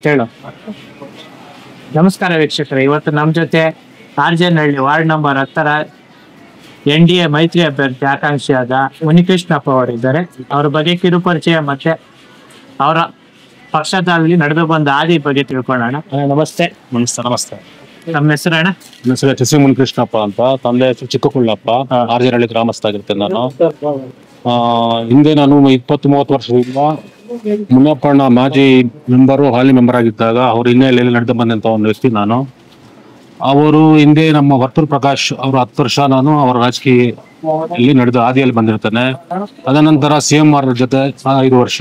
ಹೇಳು. ನಮಸ್ಕಾರ ವೀಕ್ಷಕರೇ, ಇವತ್ತು ನಮ್ಮ ಜೊತೆ ಆರ್ಜನಹಳ್ಳಿ ವಾರ್ಡ್ ನಂಬರ್ 10ರ NDA ಮೈತ್ರಿ ಅಭ್ಯರ್ಥಿ ಆಕಾಂಕ್ಷಿಯಾದ ಮುನಿಕೃಷ್ಣಪ್ಪ ಅವರಿದ್ದಾರೆ. ಅವರ ಬಗ್ಗೆ ಕಿರುಪರಿಚಯ ಮತ್ತೆ ಅವರ ಪಕ್ಷದಲ್ಲಿ ನಡೆದು ಬಂದ ಹಾದಿ ಬಗ್ಗೆ ತಿಳ್ಕೊಳ್ಳೋಣ. ನಮಸ್ತೆ. ನಮಸ್ತೆ. ನಮ್ಮ ಹೆಸರು ಅಣ್ಣ? ನನ್ನ ಹೆಸರು ಎಚ್ ಸಿ ಮುನಿಕೃಷ್ಣಪ್ಪ ಅಂತ. ತಂದೆ ಹೆಸರು ಚಿಕ್ಕಕುಳ್ಳಪ್ಪ. ಆರ್ಜನಹಳ್ಳಿ ಗ್ರಾಮಸ್ಥ ಆಗಿರ್ತೇನೆ ನಾನು. ಹಿಂದೆ ನಾನು 20-30 ವರ್ಷದಿಂದ ಮುನಿಯಪ್ಪಣ್ಣ ಮಾಜಿ ಮೆಂಬರು, ಹಾಲಿ ಮೆಂಬರ್ ಆಗಿದ್ದಾಗ ಅವ್ರ ಹಿನ್ನೆಲೆಯಲ್ಲಿ ನಡೆದು ಬಂದಂತ ಒಂದು ವ್ಯಕ್ತಿ ನಾನು. ಅವರು ಹಿಂದೆ ನಮ್ಮ ವರ್ತೂರ್ ಪ್ರಕಾಶ್ ಅವರು 10 ವರ್ಷ ನಾನು ಅವರ ರಾಜಕೀಯ ನಡೆದ ಹಾದಿಯಲ್ಲಿ ಬಂದಿರ್ತೇನೆ. ತದನಂತರ CMR ಜೊತೆ 5 ವರ್ಷ,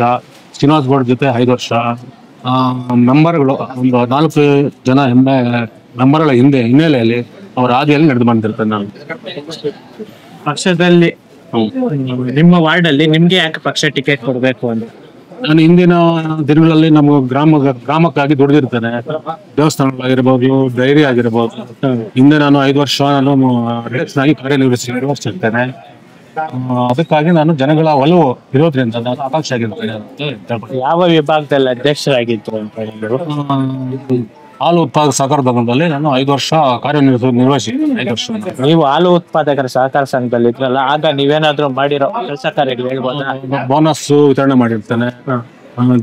ಶ್ರೀನಿವಾಸ್ ಗೌಡ್ ಜೊತೆ 5 ವರ್ಷ, ಮೆಂಬರ್ಗಳು ಒಂದು 4 ಜನ ಮೆಂಬರ್ಗಳ ಹಿನ್ನೆಲೆಯಲ್ಲಿ ಅವರ ಹಾದಿಯಲ್ಲಿ ನಡೆದು ಬಂದಿರ್ತೇನೆ ನಾನು. ಪಕ್ಷದಲ್ಲಿ ನಿಮ್ಮ ವಾರ್ಡ್ ಅಲ್ಲಿ ನಿಮ್ಗೆ ಯಾಕೆ ಪಕ್ಷ ಟಿಕೆಟ್ ಕೊಡ್ಬೇಕು ಅಂತ? ನಾನು ಹಿಂದಿನ ದಿನಗಳಲ್ಲಿ ನಮ್ಮ ಗ್ರಾಮಕ್ಕಾಗಿ ದುಡಿದಿರ್ತೇನೆ. ದೇವಸ್ಥಾನಗಳಾಗಿರ್ಬೋದು, ಡೈರಿ ಆಗಿರ್ಬೋದು. ಹಿಂದೆ ನಾನು 5 ವರ್ಷ ನಾನು ಅಧ್ಯಕ್ಷನಾಗಿ ಕಾರ್ಯನಿರ್ವಹಿಸಿರ್ತೇನೆ. ಅದಕ್ಕಾಗಿ ನಾನು ಜನಗಳ ಒಲವು ಇರೋದ್ರಿಂದ ನಾನು ಆಕಾಂಕ್ಷಿ ಆಗಿರ್ತೇನೆ ಅಂತ ಹೇಳ್ಬೋದು. ಯಾವ ವಿಭಾಗದಲ್ಲಿ ಅಧ್ಯಕ್ಷರಾಗಿದ್ರು ಅಂತ ಹೇಳಿದ್ರು? ಹಾಲು ಉತ್ಪಾದಕ ಸಹಕಾರ ಸಂಘದಲ್ಲಿ ನಾನು 5 ವರ್ಷ ಕಾರ್ಯನಿರ್ವಹಿಸಿದ್ದೇನೆ. 5 ವರ್ಷ. ನೀವು ಹಾಲು ಉತ್ಪಾದಕರ ಸಹಕಾರ ಸಂಘದಲ್ಲಿ ಇದ್ರಲ್ಲ, ಆಗ ನೀವೇನಾದ್ರೂ ಮಾಡಿರೋ ಕೆಲಸ ಕಾರ್ಯಗಳು ಹೇಳ್ಬೋದಾ? ಬೋನಸ್ ವಿತರಣೆ ಮಾಡಿರ್ತೇನೆ.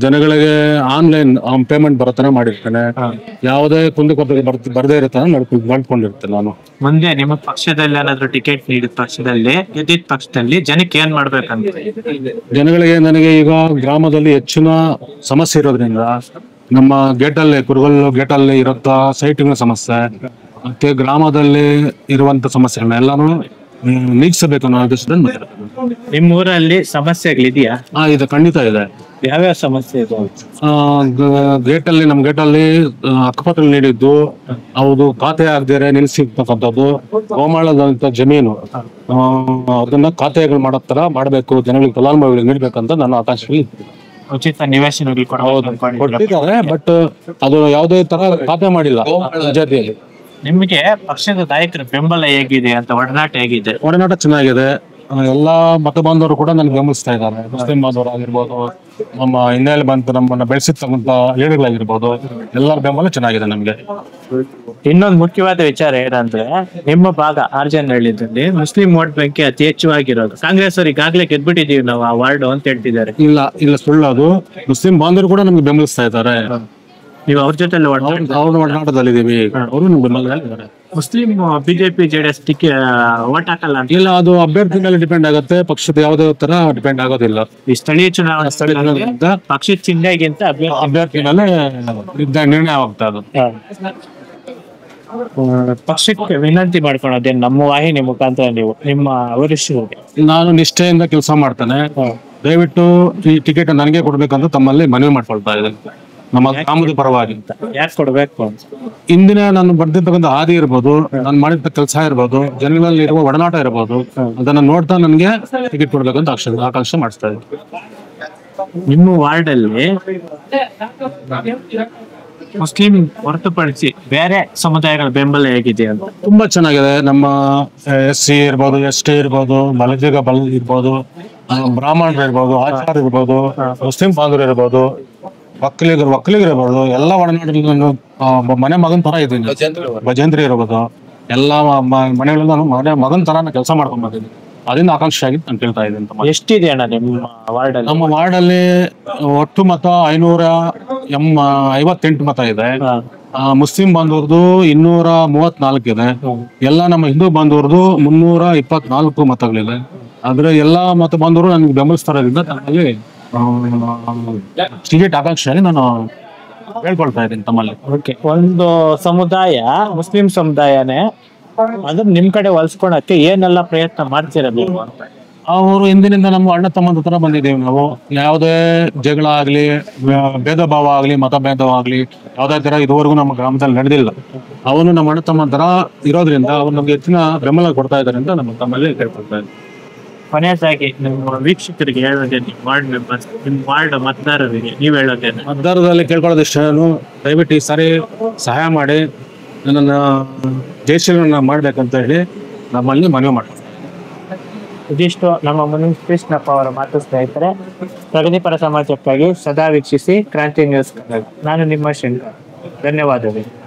ಜನಗಳಿಗೆ ಆನ್ಲೈನ್ ಪೇಮೆಂಟ್ ಬರತಾನೆ ಮಾಡಿರ್ತೇನೆ. ಯಾವುದೇ ಕುಂದುಕೊರತೆ ಬರದೇ ಇರುತ್ತಾನೆ ನಡ್ಕೊಂಡಿರ್ತೇನೆ ನಾನು. ಮುಂದೆ ನಿಮ್ಮ ಪಕ್ಷದಲ್ಲಿ ಏನಾದ್ರು ಟಿಕೆಟ್ ನೀಡಿದ ಪಕ್ಷದಲ್ಲಿ, ಗೆದ್ದಿದ್ದ ಪಕ್ಷದಲ್ಲಿ ಜನಕ್ಕೆ ಏನ್ ಮಾಡ್ಬೇಕಂತ? ಜನಗಳಿಗೆ ನನಗೆ ಈಗ ಗ್ರಾಮದಲ್ಲಿ ಹೆಚ್ಚಿನ ಸಮಸ್ಯೆ ಇರೋದ್ರಿಂದ ನಮ್ಮ ಗೇಟಲ್ಲಿ ಕುರುಗಲ್ ಗೇಟಲ್ಲಿ ಇರುವಂತ ಸೈಟಿನ ಸಮಸ್ಯೆ ಮತ್ತೆ ಗ್ರಾಮದಲ್ಲಿ ಇರುವಂತ ಸಮಸ್ಯೆಗಳನ್ನ ಎಲ್ಲಾನು ನೀಗಿಸಬೇಕು ಅನ್ನೋ ಉದ್ದೇಶದಿಂದ ನಿಮ್ಮ ಊರಲ್ಲಿ ಸಮಸ್ಯೆಗಳಿದೆಯಾ? ಇದು ಖಂಡಿತ ಇದೆ. ಯಾವ್ಯಾವ ಸಮಸ್ಯೆ ಇದೆ? ನಮ್ಮ ಗೇಟಲ್ಲಿ ಅಕ್ಕಪತ್ರ ನೀಡಿದ್ದು ಹೌದು, ಖಾತೆ ಆಗದಿರೆ ನಿಲ್ಸಿರ್ತಕ್ಕಂಥದ್ದು, ಗೋಮಾಳದಂತ ಜಮೀನು ಅದನ್ನ ಖಾತೆಗಳು ಮಾಡೋ ತರ ಮಾಡಬೇಕು, ಜನಗಳಿಗೆ ಫಲಾನುಭವಿಗಳಿಗೆ ನೀಡ್ಬೇಕಂತ ನನ್ನ ಆಕಾಂಕ್ಷೆ. ಉಚಿತ ನಿವೇಶನಗಳು ಕೊಟ್ಟಿದ್ದಾರೆ, ಬಟ್ ಅದು ಯಾವುದೇ ತರ ಖಾತೆ ಮಾಡಿಲ್ಲ ಜಾತಿಯಲ್ಲಿ. ನಿಮಗೆ ಪಕ್ಷದ ನಾಯಕರ ಬೆಂಬಲ ಹೇಗಿದೆ ಅಂತ, ಒಡನಾಟ ಹೇಗಿದೆ? ಒಡನಾಟ ಚೆನ್ನಾಗಿದೆ. ಎಲ್ಲಾ ಮತ ಬಾಂಧವರು ಕೂಡ ನನಗೆ ಬೆಂಬಲಿಸ್ತಾ ಇದ್ದಾರೆ. ಮುಸ್ಲಿಂ ಬಾಂಧವರು ಆಗಿರ್ಬೋದು, ನಮ್ಮ ಹಿನ್ನೆಲೆ ಬಂತು ನಮ್ಮನ್ನ ಬೆಳೆಸಿರ್ತಕ್ಕಂಥ ಲೀಡರ್ಗಳಾಗಿರ್ಬೋದು, ಎಲ್ಲರ ಬೆಂಬಲ ಚೆನ್ನಾಗಿದೆ ನಮ್ಗೆ. ಇನ್ನೊಂದು ಮುಖ್ಯವಾದ ವಿಚಾರ ಏನಂದ್ರೆ, ನಿಮ್ಮ ಭಾಗ ಆರ್ಜನಹಳ್ಳಿಯಲ್ಲಿ ಮುಸ್ಲಿಂ ವೋಟ್ ಬ್ಯಾಂಕ್ ಅತಿ ಹೆಚ್ಚಾಗಿರೋದು. ಕಾಂಗ್ರೆಸ್ ಅವರು ಈಗಾಗಲೇ ಗೆದ್ಬಿಟ್ಟಿದೀವಿ ನಾವು ಆ ವಾರ್ಡ್ ಅಂತ ಹೇಳ್ತಿದ್ದಾರೆ. ಇಲ್ಲ ಸುಳ್ಳು ಅದು. ಮುಸ್ಲಿಂ ಬಾಂಧವರು ಕೂಡ ನಮ್ಗೆ ಬೆಂಬಲಿಸ್ತಾ ಇದ್ದಾರೆ. ನೀವು ಅವ್ರ ಜೊತೆ ಅವ್ರ ಒಡನಾಟದಲ್ಲಿದ್ದೀವಿ. ಅವರು ನಮ್ಗೆ ಬೆಂಬಲಿದ್ದಾರೆ. ಮುಸ್ಲಿಂ BJP JDS ವೋಟ್ ಹಾಕಲ್ಲ ಅಂತ? ಇಲ್ಲ, ಅದು ಅಭ್ಯರ್ಥಿ ಮೇಲೆ ಡಿಪೆಂಡ್ ಆಗುತ್ತೆ. ಪಕ್ಷದ ಯಾವುದೇ ತರ ಡಿಪೆಂಡ್ ಆಗೋದಿಲ್ಲ. ಈ ಸ್ಥಳೀಯ ಚುನಾವಣೆ ಪಕ್ಷದ ಚಿಹ್ನೆಗಿಂತ ಅಭ್ಯರ್ಥಿ ಮೇಲೆ ನಿರ್ಣಯ ಆಗ್ತಾ ಅದು. ಪಕ್ಷಕ್ಕೆ ವಿನಂತಿ ಮಾಡ್ಕೊಳೋದೇನು ನಮ್ಮ ವಾಹಿನಿ ಮುಖಾಂತರ ನೀವು ನಿಮ್ಮ ವರಿಷ್ಠರಿಗೆ? ನಾನು ನಿಷ್ಠೆಯಿಂದ ಕೆಲಸ ಮಾಡ್ತೇನೆ. ದಯವಿಟ್ಟು ಈ ಟಿಕೆಟ್ ನನಗೆ ಕೊಡ್ಬೇಕಂತ ತಮ್ಮಲ್ಲಿ ಮನವಿ ಮಾಡ್ಕೊಳ್ತಾ ಇದ್ದೇನೆ, ನಮ್ಮ ಗ್ರಾಮದ ಪರವಾಗಿ. ಯಾಕೆ ಕೊಡ್ಬೇಕು ಅಂತ? ಇಂದಿನ ನಾನು ಬರ್ದಿರ್ತಕ್ಕಂಥ ಹಾದಿ ಇರ್ಬೋದು, ನಾನು ಮಾಡಿದ ಕೆಲಸ ಇರ್ಬೋದು, ಜನಗಳಲ್ಲಿ ಇರುವ ಒಡನಾಟ ಇರ್ಬೋದು, ಅದನ್ನ ನೋಡ್ತಾ ನನಗೆ ಟಿಕೆಟ್ ಕೊಡ್ಬೇಕಂತ ಆಕಾಂಕ್ಷೆ ಮಾಡಿಸ್ತಾ ಇದ್ದೀನಿ. ನಿಮ್ಮ ವಾರ್ಡ್ ಅಲ್ಲಿ ಮುಸ್ಲಿಂ ಹೊರತುಪಡಿಸಿ ಬೇರೆ ಸಮುದಾಯಗಳ ಬೆಂಬಲ ಹೇಗಿದೆ ಅಂತ? ತುಂಬಾ ಚೆನ್ನಾಗಿದೆ. ನಮ್ಮ SC ಇರ್ಬೋದು, ST ಇರ್ಬೋದು, ಬಲಜಿಗ ಇರ್ಬೋದು, ಬ್ರಾಹ್ಮಣರು ಇರ್ಬೋದು, ಆಚಾರ ಇರ್ಬೋದು, ಮುಸ್ಲಿಂ ಬಾಂಧವರು ಇರ್ಬೋದು, ಒಕ್ಕಲಿಗರು ಇರ್ಬೋದು, ಎಲ್ಲ ಒಡನಾಟದಲ್ಲಿ ಮನೆ ಮಗನ್ ತರ ಇದ್ದೀನಿ. ಭಜಂತ್ರಿ ಇರ್ಬೋದು, ಎಲ್ಲ ಮನೆಗಳಲ್ಲಿ ನಾನು ಮಗನ್ ತರ ಕೆಲಸ ಮಾಡ್ಕೊಂಡ್ ಬಂದಿದ್ದೀನಿ. ಅದರಿಂದ ಆಕಾಂಕ್ಷೆ ಆಗಿ ನಾನು ಕೇಳ್ತಾ ಇದ್ದೀನಿ. ಎಷ್ಟಿದೆ ಅಣ್ಣ ನಿಮ್ಮ ವಾರ್ಡ್ ಅಲ್ಲಿ? ನಮ್ಮ ವಾರ್ಡ್ ಅಲ್ಲಿ ಒಟ್ಟು ಮತ 558 ಮತ ಇದೆ. ಮುಸ್ಲಿಂ ಬಾಂಧವರದು 234 ಇದೆ. ಎಲ್ಲ ನಮ್ಮ ಹಿಂದೂ ಬಾಂಧವರದು 324 ಮತಗಳಿದೆ. ಆದ್ರೆ ಎಲ್ಲಾ ಮತ ಬಾಂಧವರು ನನಗೆ ಬೆಂಬಲಿಸ್ತಾರೋದ್ರಿಂದ ನಮಗೆ ಟಿಕೆಟ್ ಆಕಾಂಕ್ಷೆಯಾಗಿ ನಾನು ಹೇಳ್ಕೊಳ್ತಾ ಇದ್ದೀನಿ ತಮ್ಮಲ್ಲಿ. ಒಂದು ಸಮುದಾಯ ಮುಸ್ಲಿಂ ಸಮುದಾಯನೇ, ಅದನ್ನ ನಿಮ್ ಕಡೆ ಹೊಲ್ಸ್ಕೊಳಕ್ಕೆ ಏನೆಲ್ಲ ಪ್ರಯತ್ನ ಮಾಡ್ತೀರ ನೀವು ಅಂತ? ಅವರು ಹಿಂದಿನಿಂದ ನಮ್ಮ ಅಣ್ಣ ತಮ್ಮಂದ ತರ ಬಂದಿದ್ದೇವೆ ನಾವು. ಯಾವುದೇ ಜಗಳ ಆಗ್ಲಿ, ಭೇದ ಭಾವ ಆಗ್ಲಿ, ಮತ ಭೇದ ಆಗ್ಲಿ, ಯಾವ್ದೇ ತರ ಇದುವರೆಗೂ ನಮ್ಮ ಗ್ರಾಮದಲ್ಲಿ ನಡೆದಿಲ್ಲ. ಅವನು ನಮ್ಮ ಅಣ್ಣ ತಮ್ಮ ತರ ಇರೋದ್ರಿಂದ ಅವ್ರು ನಮ್ಗೆ ಹೆಚ್ಚಿನ ಬೆಂಬಲ ಕೊಡ್ತಾ ಇದ್ದಾರೆ ಅಂತ ನಮ್ಮ ತಮ್ಮಲ್ಲಿ ಕೇಳ್ಕೊಳ್ತಾ ಇದ್ದಾರೆ. ಕೊನೆಯದಾಗಿ ನಿಮ್ಮ ವೀಕ್ಷಕರಿಗೆ ಹೇಳೋದೇ, ನಿಮ್ಮ ವಾರ್ಡ್ ಮೆಂಬರ್ಸ್, ನಿಮ್ಮ ವಾರ್ಡ್ ಮತದಾರರಿಗೆ ನೀವು ಹೇಳೋದೇನು? ಮತದಾರರಲ್ಲಿ ಕೇಳ್ಕೊಳ್ಳೋದಿಷ್ಟ, ದಯವಿಟ್ಟು ಈ ಸಾರಿ ಸಹಾಯ ಮಾಡಿ ನನ್ನನ್ನು ಜಯಶೀಲನ ಮಾಡ್ಬೇಕಂತ ಹೇಳಿ ನಮ್ಮಲ್ಲಿ ಮನವಿ ಮಾಡ್ತೀನಿ. ಇದಿಷ್ಟು ನಮ್ಮ ಮುನಿಕೃಷ್ಣಪ್ಪ ಅವರ ಮಾತು ಸ್ನೇಹಿತರೆ. ಪ್ರಗತಿಪರ ಸಮಾಜಕ್ಕಾಗಿ ಸದಾ ವೀಕ್ಷಿಸಿ ಕ್ರಾಂತಿ ನ್ಯೂಸ್ ಕನ್ನಡ. ನಾನು ನಿಮ್ಮ ಶಂಕರ್. ಧನ್ಯವಾದಗಳು.